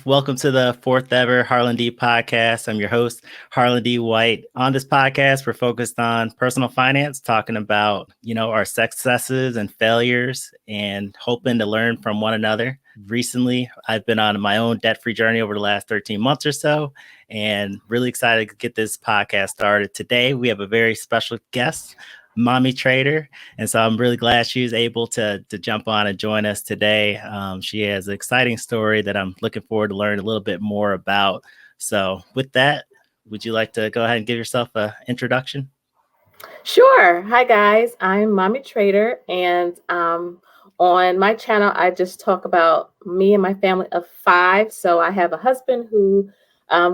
Welcome to the fourth ever Harland D Podcast. I'm your host, Harland D. White. On this podcast, we're focused on personal finance, talking about, our successes and failures and hoping to learn from one another. Recently, I've been on my own debt-free journey over the last 13 months or so, and really excited to get this podcast started. Today, we have a very special guest, Mommy Trader. And so I'm really glad she was able to jump on and join us today. She has an exciting story that I'm looking forward to learn a little bit more about. So with that, would you like to go ahead and give yourself an introduction? Sure. Hi, guys. I'm Mommy Trader. And on my channel, I just talk about me and my family of five. So I have a husband who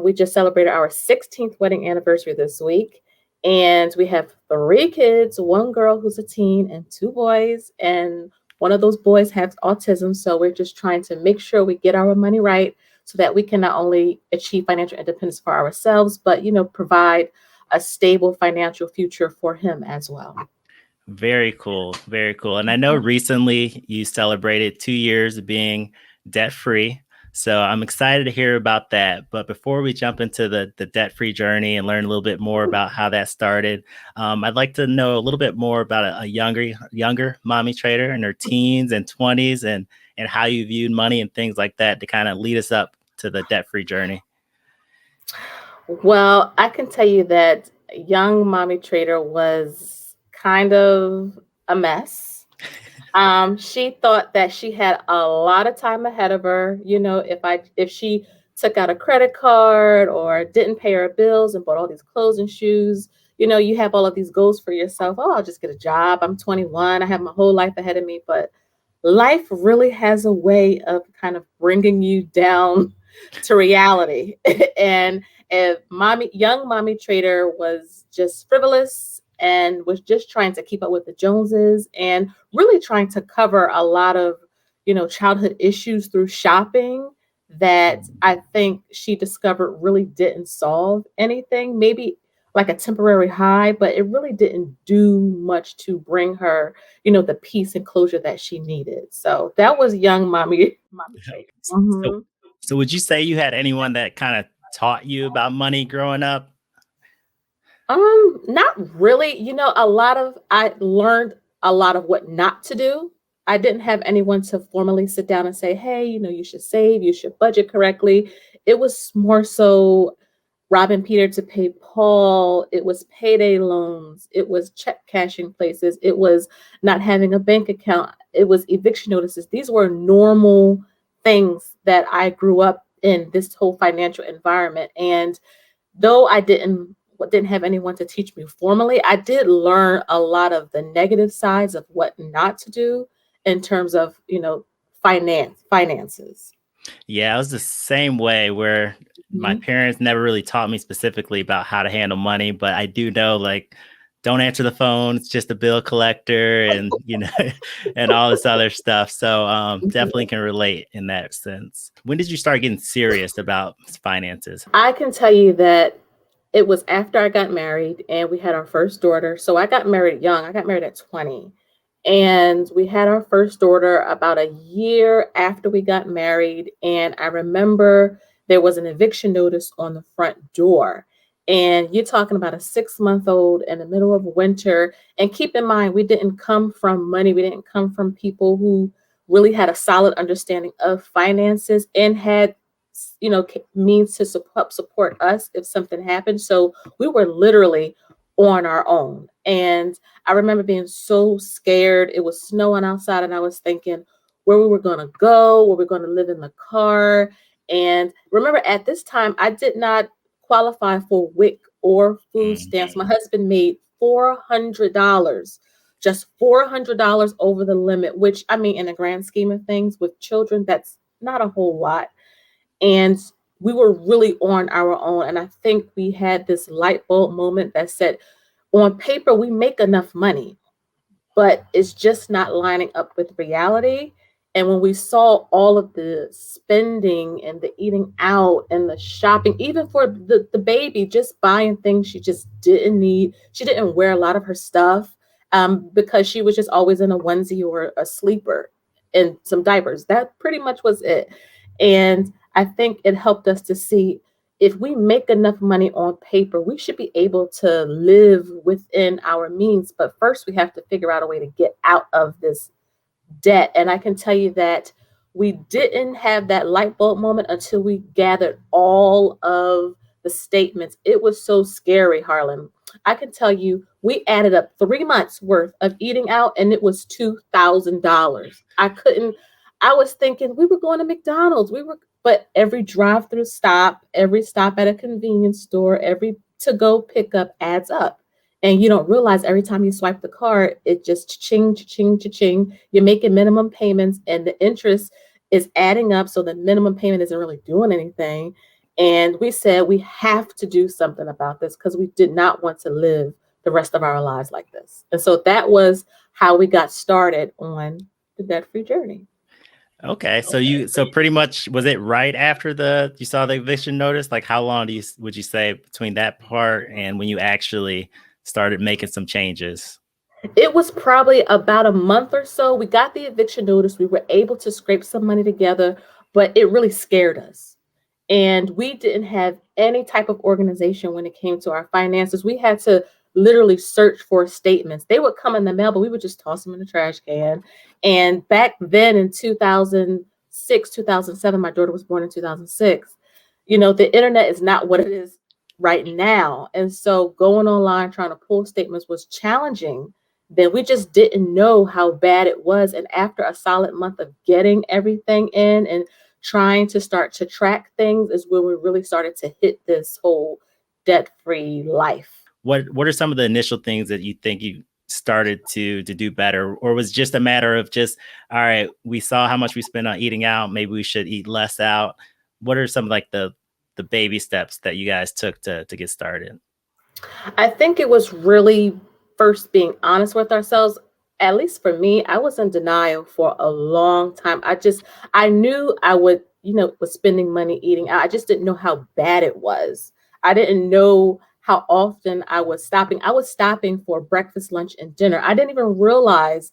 we just celebrated our 16th wedding anniversary this week. And we have three kids, one girl who's a teen and two boys. And one of those boys has autism. So we're just trying to make sure we get our money right so that we can not only achieve financial independence for ourselves, but, provide a stable financial future for him as well. Very cool. Very cool. And I know recently you celebrated 2 years of being debt free. So I'm excited to hear about that. But before we jump into the debt-free journey and learn a little bit more about how that started, I'd like to know a little bit more about a younger mommy trader in her teens and 20s and how you viewed money and things like that to kind of lead us up to the debt-free journey. Well, I can tell you that young mommy trader was kind of a mess. She thought that she had a lot of time ahead of her. If she took out a credit card or didn't pay her bills and bought all these clothes and shoes, you have all of these goals for yourself. Oh, I'll just get a job. I'm 21. I have my whole life ahead of me. But life really has a way of kind of bringing you down to reality. and if young mommy trader was just frivolous and was just trying to keep up with the Joneses and really trying to cover a lot of, childhood issues through shopping that I think she discovered really didn't solve anything. Maybe like a temporary high, but it really didn't do much to bring her, the peace and closure that she needed. So that was young mommy trader. So, so would you say you had anyone that kind of taught you about money growing up? Not really. I learned a lot of what not to do. I didn't have anyone to formally sit down and say, hey, you should save, you should budget correctly. It was more so robbing Peter to pay Paul. It was payday loans. It was check cashing places. It was not having a bank account. It was eviction notices. These were normal things that I grew up in this whole financial environment. And though I didn't have anyone to teach me formally, I did learn a lot of the negative sides of what not to do in terms of, finances. Yeah, I was the same way where my Mhm. parents never really taught me specifically about how to handle money, but I do know like don't answer the phone, it's just a bill collector and and all this other stuff. So definitely can relate in that sense. When did you start getting serious about finances? I can tell you that it was after I got married and we had our first daughter. So I got married young. I got married at 20. And we had our first daughter about a year after we got married. And I remember there was an eviction notice on the front door. And you're talking about a 6-month old in the middle of winter. And keep in mind, we didn't come from money. We didn't come from people who really had a solid understanding of finances and had means to support us if something happened. So we were literally on our own. And I remember being so scared. It was snowing outside, and I was thinking where we were going to go, where we are going to live in the car. And remember, at this time, I did not qualify for WIC or food stamps. My husband made $400, just $400 over the limit, which, I mean, in the grand scheme of things with children, that's not a whole lot. And we were really on our own. And I think we had this light bulb moment that said, on paper, we make enough money, but it's just not lining up with reality. And when we saw all of the spending and the eating out and the shopping, even for the baby, just buying things she just didn't need. She didn't wear a lot of her stuff because she was just always in a onesie or a sleeper and some diapers. That pretty much was it. And I think it helped us to see if we make enough money on paper, we should be able to live within our means. But first, we have to figure out a way to get out of this debt. And I can tell you that we didn't have that light bulb moment until we gathered all of the statements. It was so scary, Harlan. I can tell you, we added up 3 months worth of eating out, and it was $2,000. I was thinking we were going to McDonald's. But every drive-through stop, every stop at a convenience store, every to-go pickup adds up. And you don't realize every time you swipe the card, it just ching, ching, ching. You're making minimum payments and the interest is adding up. So the minimum payment isn't really doing anything. And we said we have to do something about this because we did not want to live the rest of our lives like this. And so that was how we got started on the debt-free journey. Okay. So pretty much, was it right after you saw the eviction notice? Like how long would you say between that part and when you actually started making some changes? It was probably about a month or so. We got the eviction notice. We were able to scrape some money together, but it really scared us. And we didn't have any type of organization when it came to our finances. We had to literally search for statements. They would come in the mail, but we would just toss them in the trash can. And back then in 2006, 2007, my daughter was born in 2006, the internet is not what it is right now. And so going online, trying to pull statements was challenging. Then we just didn't know how bad it was. And after a solid month of getting everything in and trying to start to track things is when we really started to hit this whole debt-free life. What are some of the initial things that you think you started to do better, or was just a matter of just, all right, we saw how much we spent on eating out, maybe we should eat less out? What are some like the baby steps that you guys took to get started? I think it was really first being honest with ourselves. At least for me, I was in denial for a long time. I knew I would, was spending money eating out. I just didn't know how bad it was. I didn't know how often I was stopping. I was stopping for breakfast, lunch, and dinner. I didn't even realize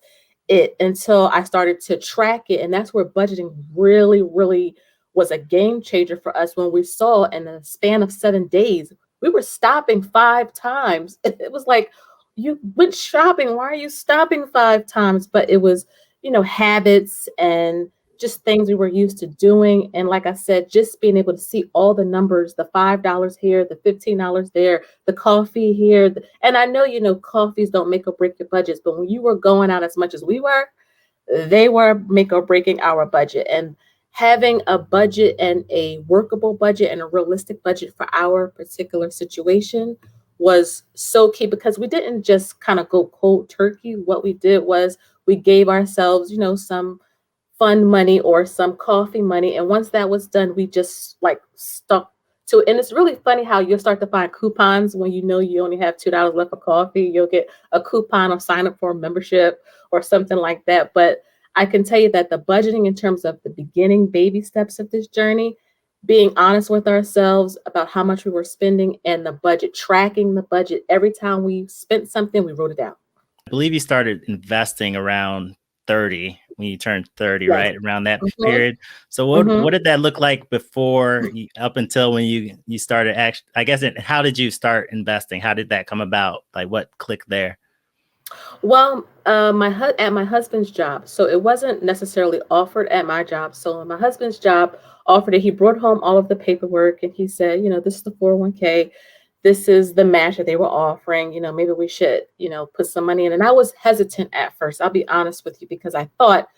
it until I started to track it. And that's where budgeting really, really was a game changer for us when we saw in the span of 7 days, we were stopping 5 times. It was like, you went shopping. Why are you stopping 5 times? But it was, habits and just things we were used to doing. And like I said, just being able to see all the numbers, the $5 here, the $15 there, the coffee here. And I know, coffees don't make or break your budgets, but when you were going out as much as we were, they were make or breaking our budget. And having a budget and a workable budget and a realistic budget for our particular situation was so key, because we didn't just kind of go cold turkey. What we did was we gave ourselves, some fun money or some coffee money. And once that was done, we just like stuck to it. And it's really funny how you'll start to find coupons when you only have $2 left for coffee. You'll get a coupon or sign up for a membership or something like that. But I can tell you that the budgeting in terms of the beginning baby steps of this journey, being honest with ourselves about how much we were spending and the budget, tracking the budget. Every time we spent something, we wrote it down. I believe you started investing around 30 when you turned 30, Yes. right? Around that period. So what did that look like before, up until when you started how did you start investing? How did that come about? Like what clicked there? Well, at my husband's job. So it wasn't necessarily offered at my job. So my husband's job offered it. He brought home all of the paperwork and he said, this is the 401k. This is the match that they were offering. Maybe we should, put some money in. And I was hesitant at first. I'll be honest with you, because I thought,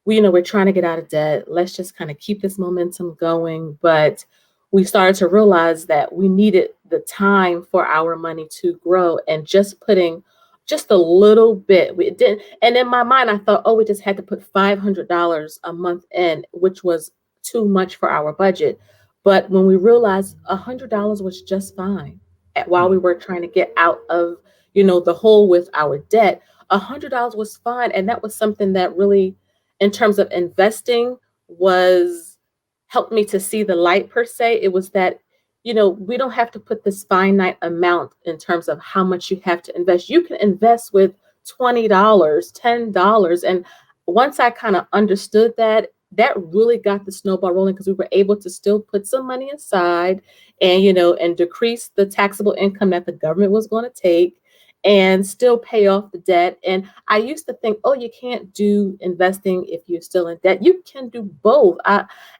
we're trying to get out of debt. Let's just kind of keep this momentum going. But we started to realize that we needed the time for our money to grow, and just putting just a little bit. We didn't. And in my mind, I thought, we just had to put $500 a month in, which was too much for our budget. But when we realized $100 was just fine while we were trying to get out of, the hole with our debt, $100 was fine. And that was something that really, in terms of investing, was helped me to see the light per se. It was that, we don't have to put this finite amount in terms of how much you have to invest. You can invest with $20, $10. And once I kind of understood that, that really got the snowball rolling because we were able to still put some money aside and, and decrease the taxable income that the government was going to take and still pay off the debt. And I used to think, oh, you can't do investing if you're still in debt. You can do both.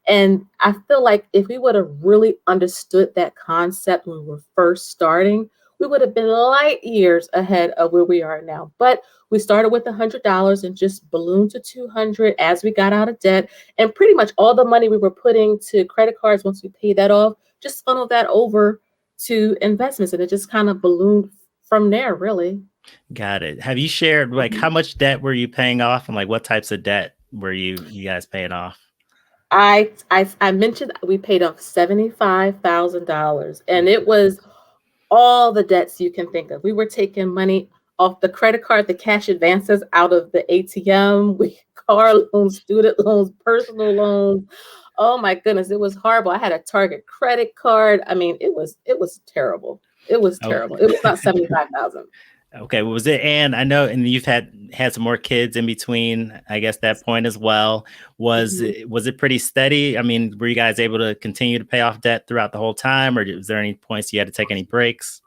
And I feel like if we would have really understood that concept when we were first starting, we would have been light years ahead of where we are now. But we started with $100 and just ballooned to 200 as we got out of debt. And pretty much all the money we were putting to credit cards, once we paid that off, just funneled that over to investments. And it just kind of ballooned from there, really. Got it. Have you shared like how much debt were you paying off, and like what types of debt were you guys paying off? I mentioned we paid off $75,000, and it was all the debts you can think of. We were taking money off the credit card, the cash advances out of the ATM, car loans, student loans, personal loans. Oh my goodness, it was horrible. I had a Target credit card. I mean, it was terrible. It was terrible. It was not 75,000. Okay, was it? And I know, and you've had some more kids in between, I guess, that point as well. Was it pretty steady? I mean, were you guys able to continue to pay off debt throughout the whole time, or was there any points you had to take any breaks?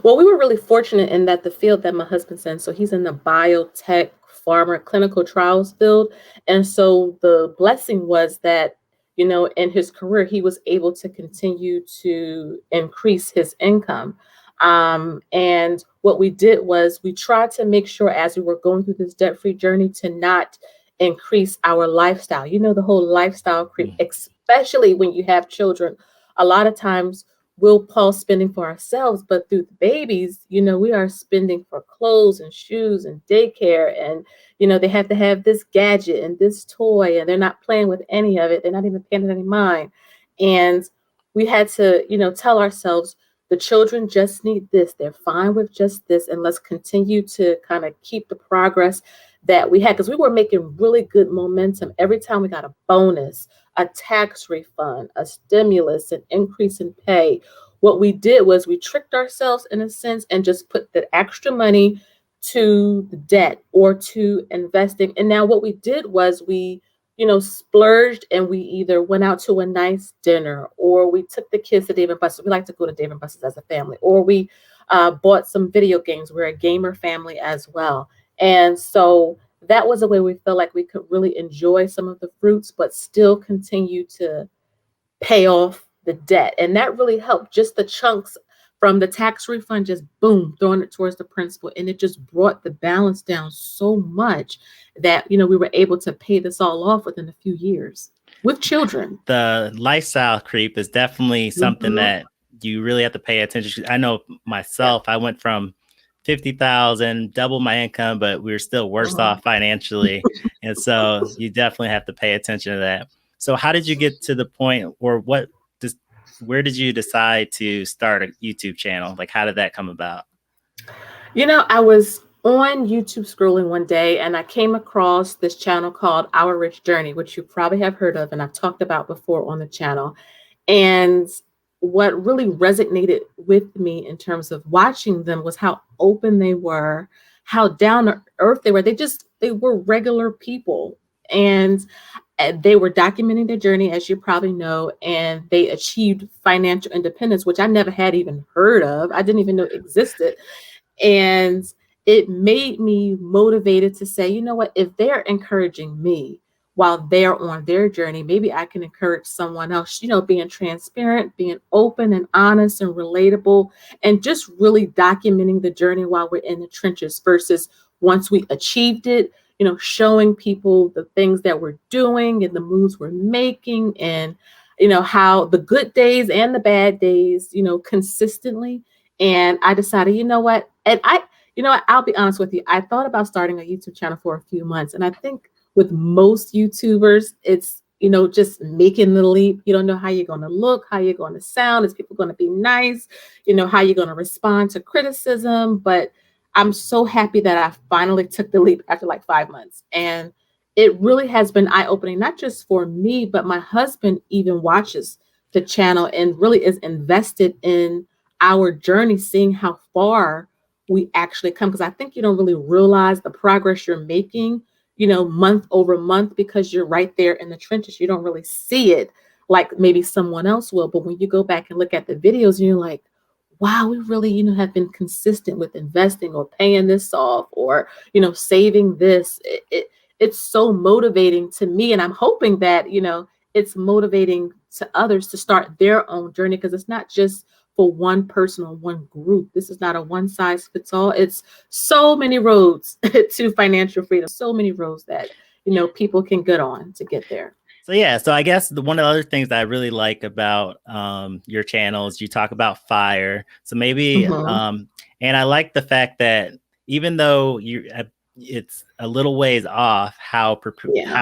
Well, we were really fortunate in that the field that my husband's in, so he's in the biotech, pharma, clinical trials field. And so the blessing was that, in his career, he was able to continue to increase his income. And what we did was we tried to make sure as we were going through this debt-free journey to not increase our lifestyle. The whole lifestyle creep, especially when you have children. A lot of times we'll pause spending for ourselves, but through the babies, we are spending for clothes and shoes and daycare. And, they have to have this gadget and this toy, and they're not playing with any of it. They're not even paying any mind. And we had to, tell ourselves, the children just need this. They're fine with just this. And let's continue to kind of keep the progress that we had, because we were making really good momentum. Every time we got a bonus, a tax refund, a stimulus, an increase in pay, what we did was we tricked ourselves in a sense and just put the extra money to the debt or to investing. And now what we did was we splurged, and we either went out to a nice dinner, or we took the kids to Dave & Buster's. We like to go to Dave & Buster's as a family, or we bought some video games. We're a gamer family as well. And so that was a way we felt like we could really enjoy some of the fruits, but still continue to pay off the debt. And that really helped. Just the chunks from the tax refund, just boom, throwing it towards the principal. And it just brought the balance down so much that, we were able to pay this all off within a few years with children. The lifestyle creep is definitely something that you really have to pay attention to. I know myself, I went from 50,000, double my income, but we were still worse off financially. And so you definitely have to pay attention to that. So how did you get to the point, or where did you decide to start a YouTube channel? Like, how did that come about? I was on YouTube scrolling one day, and I came across this channel called Our Rich Journey, which you probably have heard of and I've talked about before on the channel. And what really resonated with me in terms of watching them was how open they were, how down to earth they were. They were regular people, and they were documenting their journey, as you probably know, and they achieved financial independence, which I never had even heard of. I didn't even know it existed. And it made me motivated to say, you know what, if they're encouraging me while they're on their journey, maybe I can encourage someone else, being transparent, being open and honest and relatable, and just really documenting the journey while we're in the trenches versus once we achieved it, showing people the things that we're doing and the moves we're making, and, how the good days and the bad days, consistently. And I decided, you know what, and I'll be honest with you, I thought about starting a YouTube channel for a few months. And I think with most YouTubers, it's, just making the leap. You don't know how you're going to look, how you're going to sound. Is people going to be nice? How you're going to respond to criticism. But I'm so happy that I finally took the leap after like 5 months. And it really has been eye-opening, not just for me, but my husband even watches the channel and really is invested in our journey, seeing how far we actually come. Because I think you don't really realize the progress you're making, month over month because you're right there in the trenches. You don't really see it like maybe someone else will. But when you go back and look at the videos, you're like, wow, we really, have been consistent with investing or paying this off or, saving this. It's so motivating to me. And I'm hoping that, it's motivating to others to start their own journey, because it's not just for one person or one group. This is not a one size fits all. It's so many roads to financial freedom, so many roads that, people can get on to get there. So I guess one of the other things that I really like about your channel is you talk about FIRE. So maybe, and I like the fact that even though it's a little ways off, how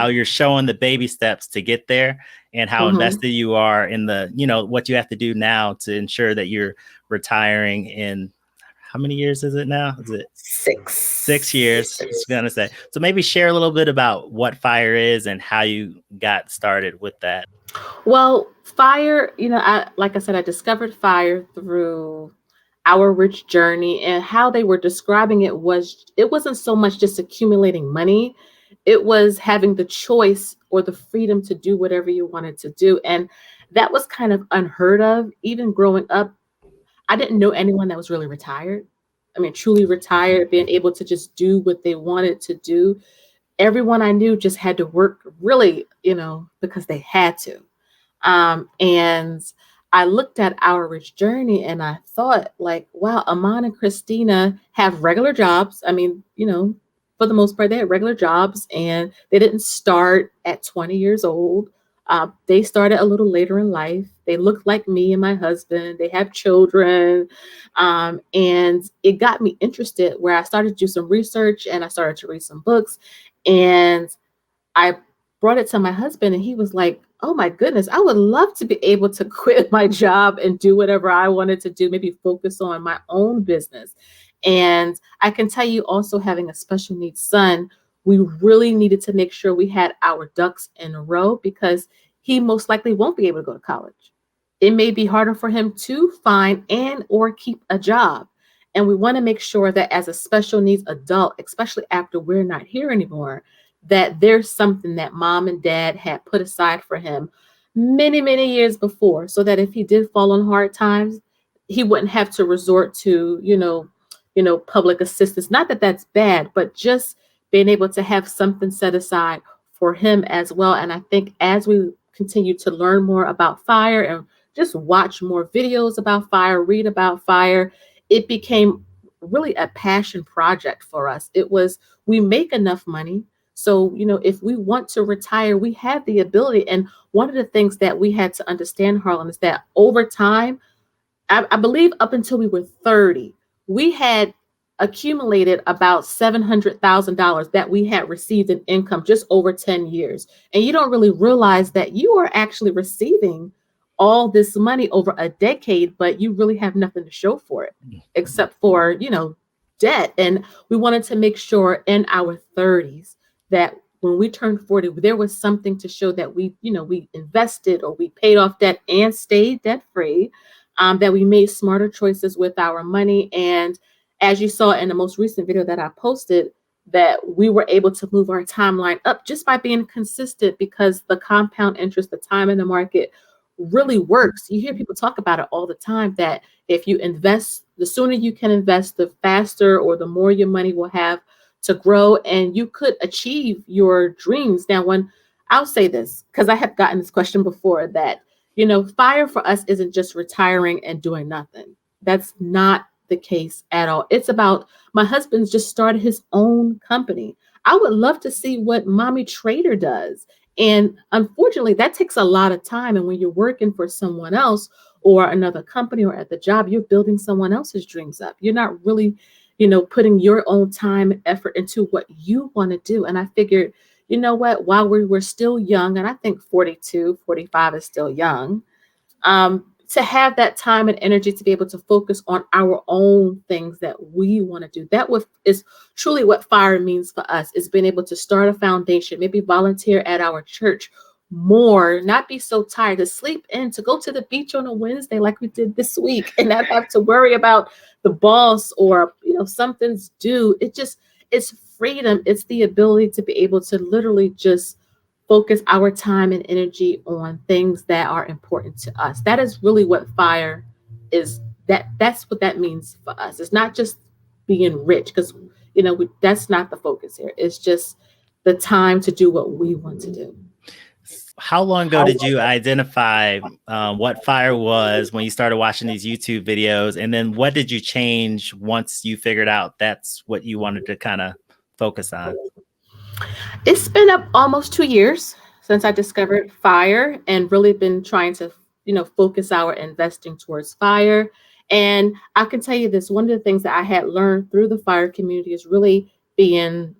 you're showing the baby steps to get there and how invested you are in the, what you have to do now to ensure that you're retiring in, how many years is it now? Is it 6 years? I was gonna say. So maybe share a little bit about what FIRE is and how you got started with that. Well, FIRE, like I said, I discovered FIRE through Our Rich Journey, and how they were describing it wasn't so much just accumulating money. It was having the choice or the freedom to do whatever you wanted to do. And that was kind of unheard of. Even growing up, I didn't know anyone that was really retired. I mean, truly retired, being able to just do what they wanted to do. Everyone I knew just had to work really, because they had to. And I looked at Our Rich Journey and I thought, like, wow, Amon and Christina have regular jobs. I mean, for the most part, they had regular jobs, and they didn't start at 20 years old. They started a little later in life. They looked like me and my husband. They have children. And it got me interested, where I started to do some research and I started to read some books. And I brought it to my husband, and he was like, oh my goodness, I would love to be able to quit my job and do whatever I wanted to do, maybe focus on my own business. And I can tell you, also having a special needs son, we really needed to make sure we had our ducks in a row, because he most likely won't be able to go to college. It may be harder for him to find and or keep a job. And we want to make sure that as a special needs adult, especially after we're not here anymore, that there's something that mom and dad had put aside for him many, many years before, so that if he did fall on hard times, he wouldn't have to resort to, public assistance. Not that that's bad, but just being able to have something set aside for him as well. And I think as we continue to learn more about FIRE and just watch more videos about FIRE, read about FIRE, it became really a passion project for us. It was, we make enough money. So, if we want to retire, we have the ability. And one of the things that we had to understand, Harlan, is that over time, I believe up until we were 30, we had accumulated about $700,000 that we had received in income just over 10 years. And you don't really realize that you are actually receiving all this money over a decade, but you really have nothing to show for it except for, debt. And we wanted to make sure in our 30s that when we turned 40, there was something to show that we invested or we paid off debt and stayed debt free, that we made smarter choices with our money. And as you saw in the most recent video that I posted, that we were able to move our timeline up just by being consistent, because the compound interest, the time in the market really works. You hear people talk about it all the time, that if you invest, the sooner you can invest, the faster or the more your money will have to grow, and you could achieve your dreams. Now, when I'll say this, because I have gotten this question before, that, FIRE for us isn't just retiring and doing nothing. That's not the case at all. It's about, my husband's just started his own company. I would love to see what Mommy Trader does. And unfortunately, that takes a lot of time. And when you're working for someone else or another company or at the job, you're building someone else's dreams up. You're not really, putting your own time and effort into what you want to do. And I figured, you know what, while we were still young, and I think 42, 45 is still young, to have that time and energy to be able to focus on our own things that we want to do. That is truly what FIRE means for us, is being able to start a foundation, maybe volunteer at our church more, not be so tired, to sleep in, to go to the beach on a Wednesday like we did this week, and not have to worry about the boss or, something's due. It's freedom. It's the ability to be able to literally just focus our time and energy on things that are important to us. That is really what FIRE is. That's what that means for us. It's not just being rich, because that's not the focus here. It's just the time to do what we want to do. How long ago did you identify what FIRE was when you started watching these YouTube videos? And then what did you change once you figured out that's what you wanted to kind of focus on? It's been up almost 2 years since I discovered FIRE and really been trying to, focus our investing towards FIRE. And I can tell you this, one of the things that I had learned through the FIRE community is really being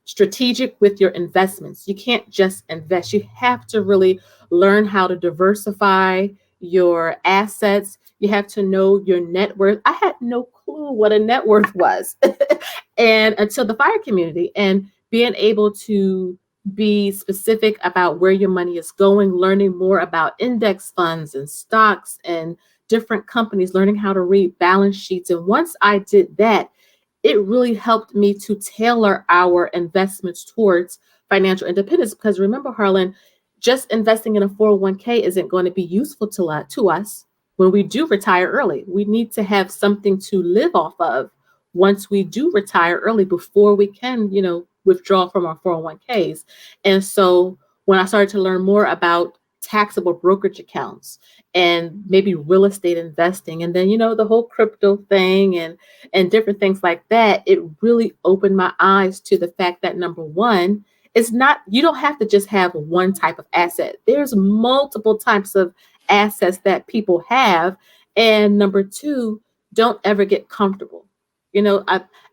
strategic with your investments. You can't just invest. You have to really learn how to diversify your assets. You have to know your net worth. I had no clue what a net worth was and until the FIRE community, and being able to be specific about where your money is going, learning more about index funds and stocks and different companies, learning how to read balance sheets. And once I did that, it really helped me to tailor our investments towards financial independence. Because remember, Harlan, just investing in a 401k isn't going to be useful to us when we do retire early. We need to have something to live off of once we do retire early before we can, withdraw from our 401ks. And so when I started to learn more about taxable brokerage accounts and maybe real estate investing, and then, the whole crypto thing and different things like that, it really opened my eyes to the fact that, number one, it's not, you don't have to just have one type of asset. There's multiple types of assets that people have. And number two, don't ever get comfortable.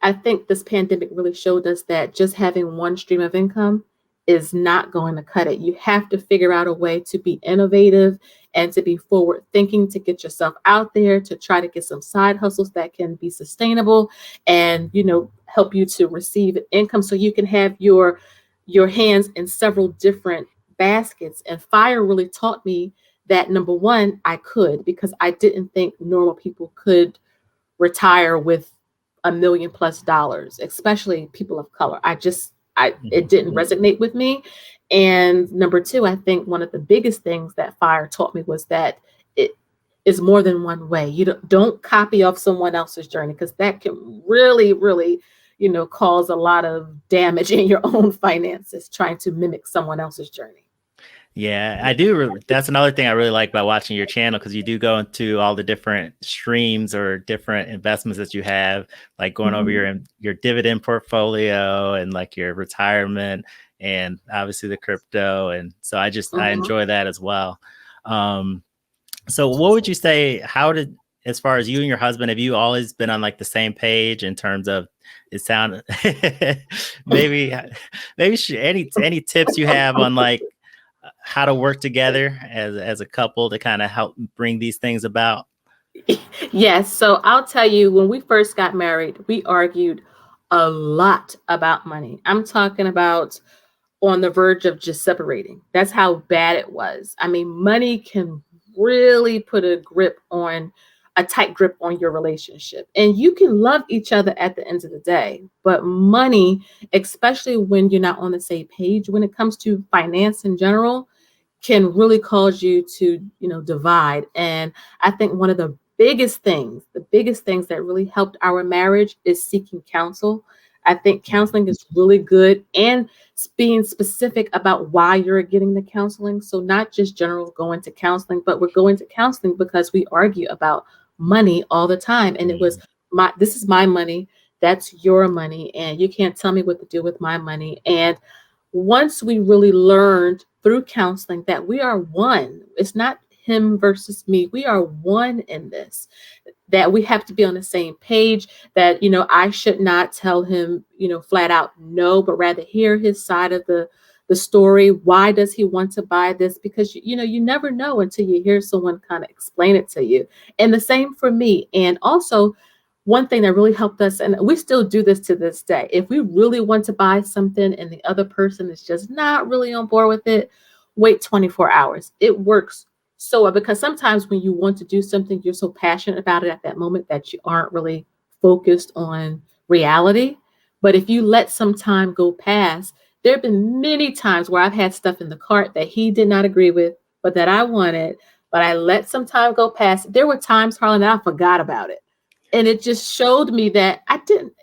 I think this pandemic really showed us that just having one stream of income is not going to cut it. You have to figure out a way to be innovative and to be forward thinking, to get yourself out there, to try to get some side hustles that can be sustainable and, help you to receive income so you can have your hands in several different baskets. And FIRE really taught me that, number one, I could, because I didn't think normal people could retire with $1 million plus, especially people of color. It didn't resonate with me. And number two, I think one of the biggest things that FIRE taught me was that it is more than one way. You don't copy off someone else's journey, because that can really, really, cause a lot of damage in your own finances, trying to mimic someone else's journey. Yeah, I do. That's another thing I really like about watching your channel, because you do go into all the different streams or different investments that you have, like going over your dividend portfolio and like your retirement and obviously the crypto. And so I enjoy that as well. So what would you say, as far as you and your husband, have you always been on like the same page in terms of, it sounded maybe any tips you have on like how to work together as a couple to kind of help bring these things about? Yes. So I'll tell you, when we first got married, we argued a lot about money. I'm talking about on the verge of just separating. That's how bad it was. I mean, money can really put a tight grip on your relationship. And you can love each other at the end of the day, but money, especially when you're not on the same page, when it comes to finance in general, can really cause you to, divide. And I think one of the biggest things that really helped our marriage is seeking counsel. I think counseling is really good, and being specific about why you're getting the counseling. So not just general going to counseling, but we're going to counseling because we argue about money all the time. And it was this is my money, that's your money, and you can't tell me what to do with my money. And once we really learned through counseling that we are one, it's not him versus me, we are one in this, that we have to be on the same page, that, I should not tell him, flat out no, but rather hear his side of the story. Why does he want to buy this? Because, you never know until you hear someone kind of explain it to you. And the same for me. And also, one thing that really helped us, and we still do this to this day, if we really want to buy something and the other person is just not really on board with it, wait 24 hours. It works so well, because sometimes when you want to do something, you're so passionate about it at that moment that you aren't really focused on reality. But if you let some time go past, there have been many times where I've had stuff in the cart that he did not agree with, but that I wanted, but I let some time go past. There were times, Harlan, that I forgot about it. And it just showed me that I didn't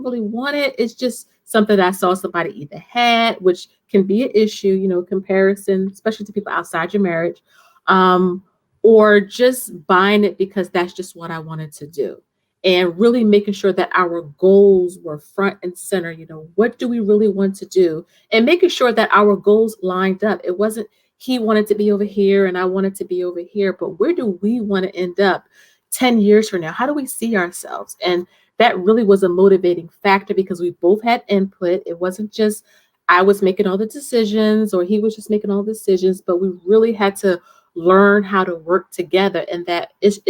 really want it. It's just something that I saw somebody either had, which can be an issue, comparison, especially to people outside your marriage, um, or just buying it because that's just what I wanted to do. And really making sure that our goals were front and center. What do we really want to do? And making sure that our goals lined up. It wasn't he wanted to be over here and I wanted to be over here, but where do we want to end up 10 years from now? How do we see ourselves? And that really was a motivating factor because we both had input. It wasn't just I was making all the decisions or he was just making all the decisions, but we really had to learn how to work together, and that it's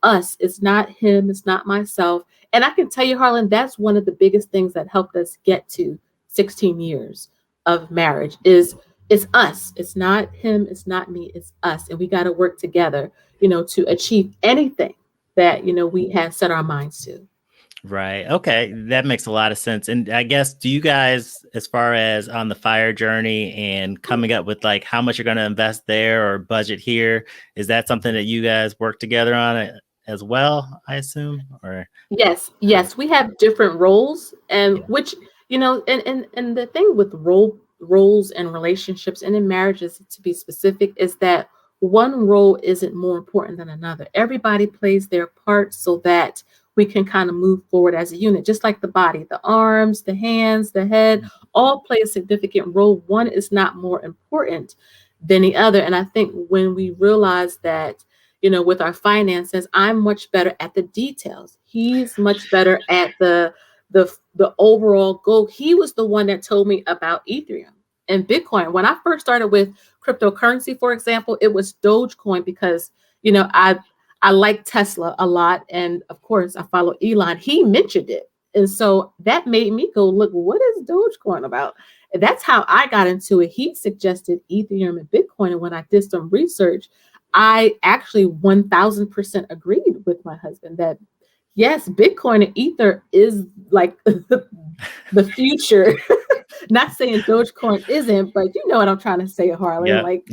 us. It's not him. It's not myself. And I can tell you, Harlan, that's one of the biggest things that helped us get to 16 years of marriage is it's us. It's not him. It's not me. It's us. And we got to work together, to achieve anything that, we have set our minds to. Right. Okay. That makes a lot of sense. And I guess, do you guys, as far as on the FIRE journey and coming up with like how much you're going to invest there or budget here, is that something that you guys work together on as well, I assume? Or Yes, we have different roles, and yeah. which and the thing with roles and relationships and in marriages, to be specific, is that one role isn't more important than another. Everybody plays their part so that we can kind of move forward as a unit, just like the body, the arms, the hands, the head, all play a significant role. One is not more important than the other. And I think when we realize that, with our finances, I'm much better at the details. He's much better at the overall goal. He was the one that told me about Ethereum and Bitcoin. When I first started with cryptocurrency, for example, it was Dogecoin because, I like Tesla a lot. And of course, I follow Elon. He mentioned it. And so that made me go, look, what is Dogecoin about? And that's how I got into it. He suggested Ethereum and Bitcoin. And when I did some research, I actually 1000% agreed with my husband that yes, Bitcoin and Ether is like the future. Not saying Dogecoin isn't, but you know what I'm trying to say, Harlan. Yeah. Like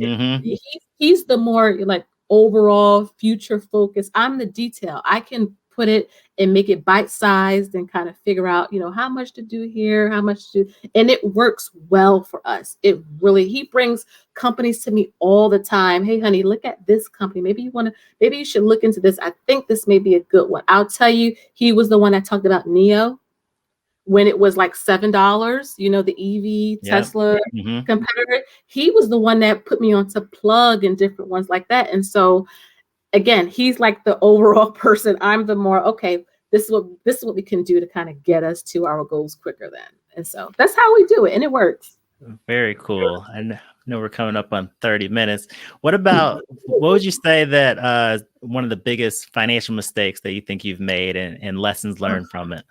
he's the more like overall future focus. I'm the detail. I can put it and make it bite-sized and kind of figure out, how much to do here, how much to, and it works well for us. He brings companies to me all the time. Hey, honey, look at this company. Maybe you should look into this. I think this may be a good one. I'll tell you, he was the one that talked about Neo when it was like $7, the EV Tesla competitor. He was the one that put me onto Plug and different ones like that. And so again, he's like the overall person. I'm the more, okay, this is what we can do to kind of get us to our goals quicker then. And so that's how we do it. And it works. Very cool. I know we're coming up on 30 minutes. What would you say that one of the biggest financial mistakes that you think you've made and lessons learned from it?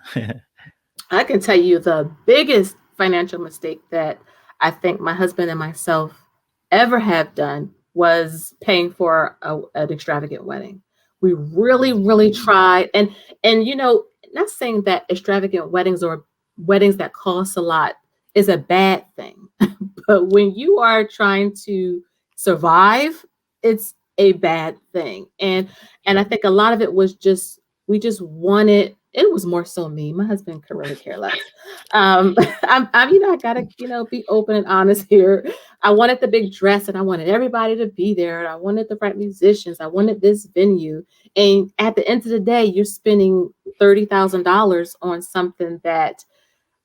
I can tell you the biggest financial mistake that I think my husband and myself ever have done was paying for an extravagant wedding. We really, really tried. And not saying that extravagant weddings or weddings that cost a lot is a bad thing. But when you are trying to survive, it's a bad thing. And I think a lot of it was we just wanted, it was more so me. My husband could really care less. I'm I gotta, be open and honest here. I wanted the big dress and I wanted everybody to be there. And I wanted the right musicians. I wanted this venue. And at the end of the day, you're spending $30,000 on something that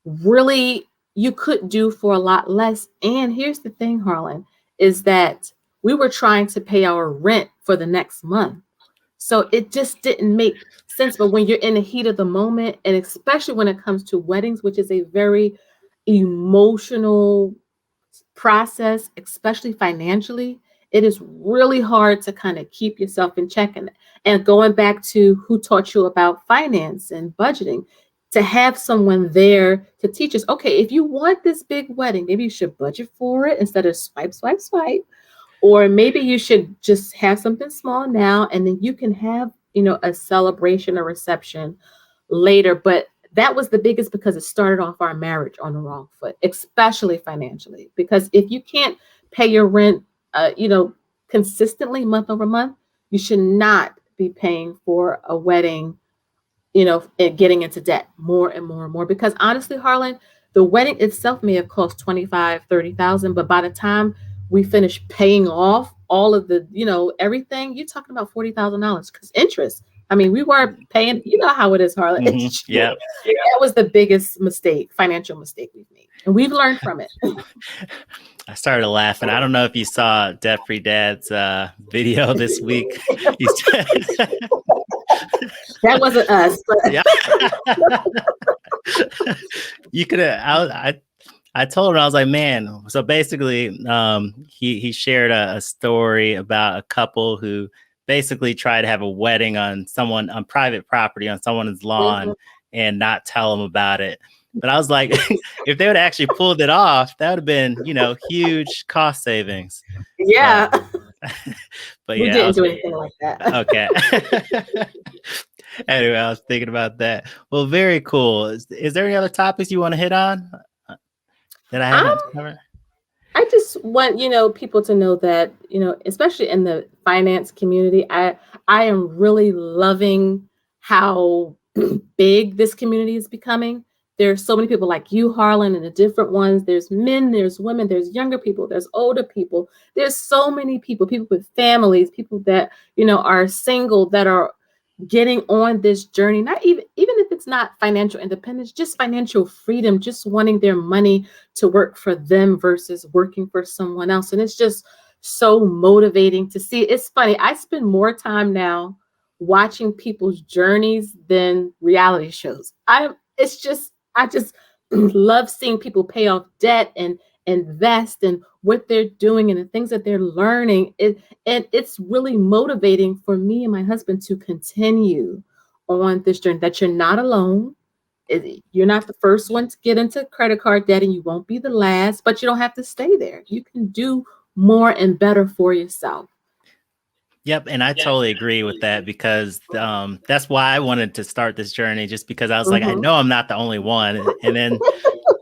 really you could do for a lot less. And here's the thing, Harlan, is that we were trying to pay our rent for the next month. So it just didn't make sense. But when you're in the heat of the moment, and especially when it comes to weddings, which is a very emotional process, especially financially, it is really hard to kind of keep yourself in check. And going back to who taught you about finance and budgeting, to have someone there to teach us, okay, if you want this big wedding, maybe you should budget for it instead of swipe, swipe, swipe. Or maybe you should just have something small now, and then you can have, a celebration or reception later. But that was the biggest, because it started off our marriage on the wrong foot, especially financially. Because if you can't pay your rent, consistently month over month, you should not be paying for a wedding, and getting into debt more and more and more. Because honestly, Harlan, the wedding itself may have cost 25, 30,000, but by the time we finish paying off all of the, everything, you're talking about $40,000 because interest. I mean, we weren't paying, you know how it is, Harlan. Mm-hmm. Yeah. That was the biggest financial mistake we've made. And we've learned from it. I started laughing. I don't know if you saw DebtFreeDad's video this week. That wasn't us. But. Yeah. You could have. I told him, I was like, man. So basically, he shared a story about a couple who basically tried to have a wedding on private property on someone's lawn, and not tell them about it. But I was like, if they would have actually pulled it off, that would have been, huge cost savings. Yeah. But we didn't do anything like that. Okay. Anyway, I was thinking about that. Well, very cool. Is there any other topics you want to hit on that I haven't covered? I just want, people to know that, especially in the finance community, I am really loving how big this community is becoming. There's so many people like you, Harlan, and the different ones. There's men, there's women, there's younger people, there's older people. There's so many people with families, people that, are single, that are getting on this journey, not even if it's not financial independence, just financial freedom, just wanting their money to work for them versus working for someone else. And it's just so motivating to see. It's funny. I spend more time now watching people's journeys than reality shows. I just love seeing people pay off debt and invest in what they're doing and the things that they're learning. And it's really motivating for me and my husband to continue on this journey, that you're not alone. You're not the first one to get into credit card debt, and you won't be the last, but you don't have to stay there. You can do more and better for yourself. Yep. And I totally agree with that, because that's why I wanted to start this journey, just because I was like, I know I'm not the only one. And then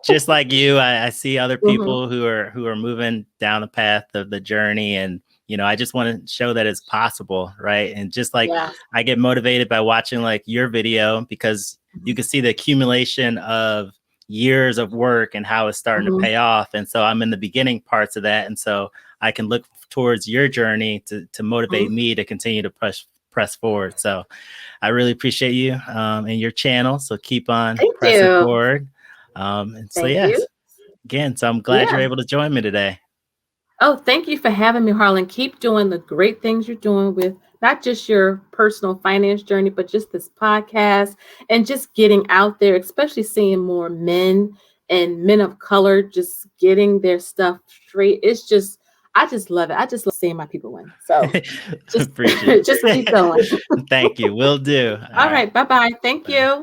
just like you, I see other people who are moving down the path of the journey. And, I just want to show that it's possible. Right. And just like I get motivated by watching like your video, because you can see the accumulation of years of work and how it's starting to pay off. And so I'm in the beginning parts of that. And so I can look towards your journey to motivate me to continue to press forward. So I really appreciate you and your channel. So keep on pressing forward. And so, again, so I'm glad you're able to join me today. Oh, thank you for having me, Harlan. Keep doing the great things you're doing with not just your personal finance journey, but just this podcast and just getting out there, especially seeing more men and men of color just getting their stuff straight. I just love it. I just love seeing my people win. So just keep going. Thank you. Will do. All right. Bye-bye. Thank you.